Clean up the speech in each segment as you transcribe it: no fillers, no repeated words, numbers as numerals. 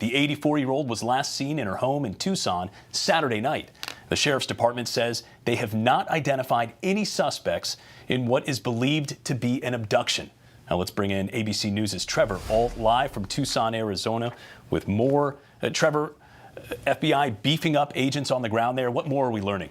The 84-year-old was last seen in her home in Tucson Saturday night. The sheriff's department says they have not identified any suspects in what is believed to be an abduction. Now let's bring in ABC News' Trevor Alt live from Tucson, Arizona with more. Trevor, FBI beefing up agents on the ground there. What more are we learning?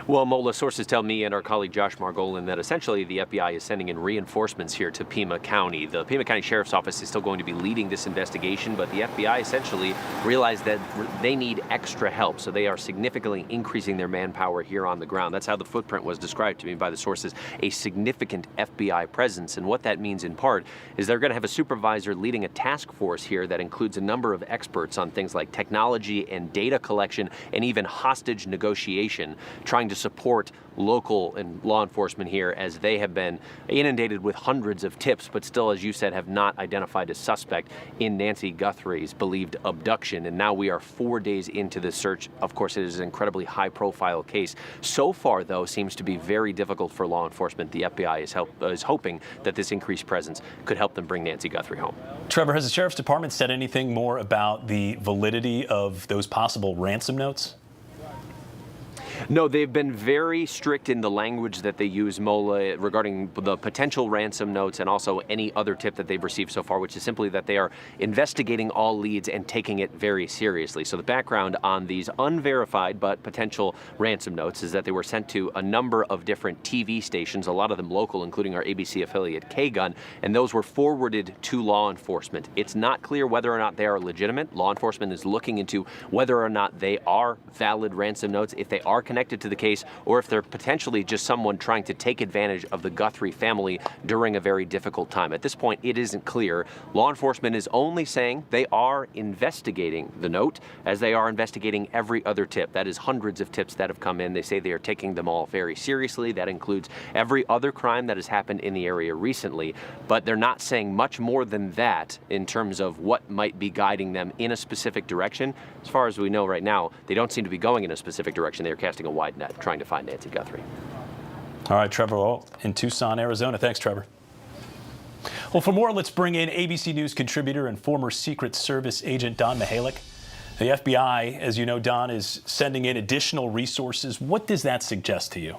Well, Mola, sources tell me and our colleague Josh Margolin that essentially the FBI is sending in reinforcements here to Pima County. The Pima County Sheriff's Office is still going to be leading this investigation, but the FBI essentially realized that they need extra help, so they are significantly increasing their manpower here on the ground. That's how the footprint was described to me by the sources, a significant FBI presence. And what that means in part is they're going to have a supervisor leading a task force here that includes a number of experts on things like technology and data collection and even hostage negotiation, trying to support local and law enforcement here as they have been inundated with hundreds of tips, but still, as you said, have not identified a suspect in Nancy Guthrie's believed abduction. And now we are 4 days into this search. Of course, it is an incredibly high-profile case. So far, though, seems to be very difficult for law enforcement. The FBI is hoping that this increased presence could help them bring Nancy Guthrie home. Trevor, has the sheriff's department said anything more about the validity of those possible ransom notes? No, they've been very strict in the language that they use, Mola, regarding the potential ransom notes and also any other tip that they've received so far, which is simply that they are investigating all leads and taking it very seriously. So the background on these unverified but potential ransom notes is that they were sent to a number of different TV stations, a lot of them local, including our ABC affiliate K-Gun, and those were forwarded to law enforcement. It's not clear whether or not they are legitimate. Law enforcement is looking into whether or not they are valid ransom notes, if they are connected to the case, or if they're potentially just someone trying to take advantage of the Guthrie family during a very difficult time. At this point, it isn't clear. Law enforcement is only saying they are investigating the note, as they are investigating every other tip. That is hundreds of tips that have come in. They say they are taking them all very seriously. That includes every other crime that has happened in the area recently, but they're not saying much more than that in terms of what might be guiding them in a specific direction. As far as we know right now, they don't seem to be going in a specific direction. They are casting a wide net trying to find Nancy Guthrie. All right, Trevor Alt in Tucson, Arizona. Thanks, Trevor. Well, for more, let's bring in ABC News contributor and former Secret Service agent Don Mihalik. The FBI, as you know, Don, is sending in additional resources. What does that suggest to you?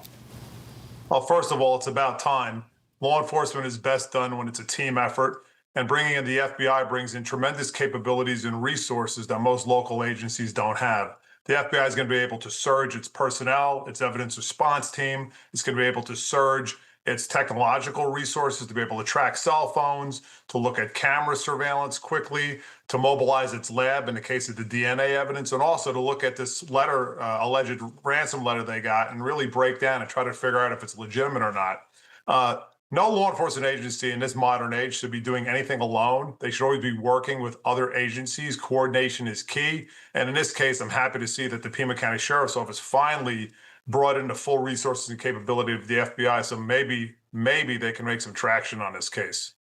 Well, first of all, it's about time. Law enforcement is best done when it's a team effort, and bringing in the FBI brings in tremendous capabilities and resources that most local agencies don't have. The FBI is going to be able to surge its personnel, its evidence response team. It's going to be able to surge its technological resources to be able to track cell phones, to look at camera surveillance quickly, to mobilize its lab in the case of the DNA evidence, and also to look at this letter, alleged ransom letter they got, and really break down and try to figure out if it's legitimate or not. No law enforcement agency in this modern age should be doing anything alone. They should always be working with other agencies. Coordination is key. And in this case, I'm happy to see that the Pima County Sheriff's Office finally brought in the full resources and capability of the FBI. So maybe they can make some traction on this case.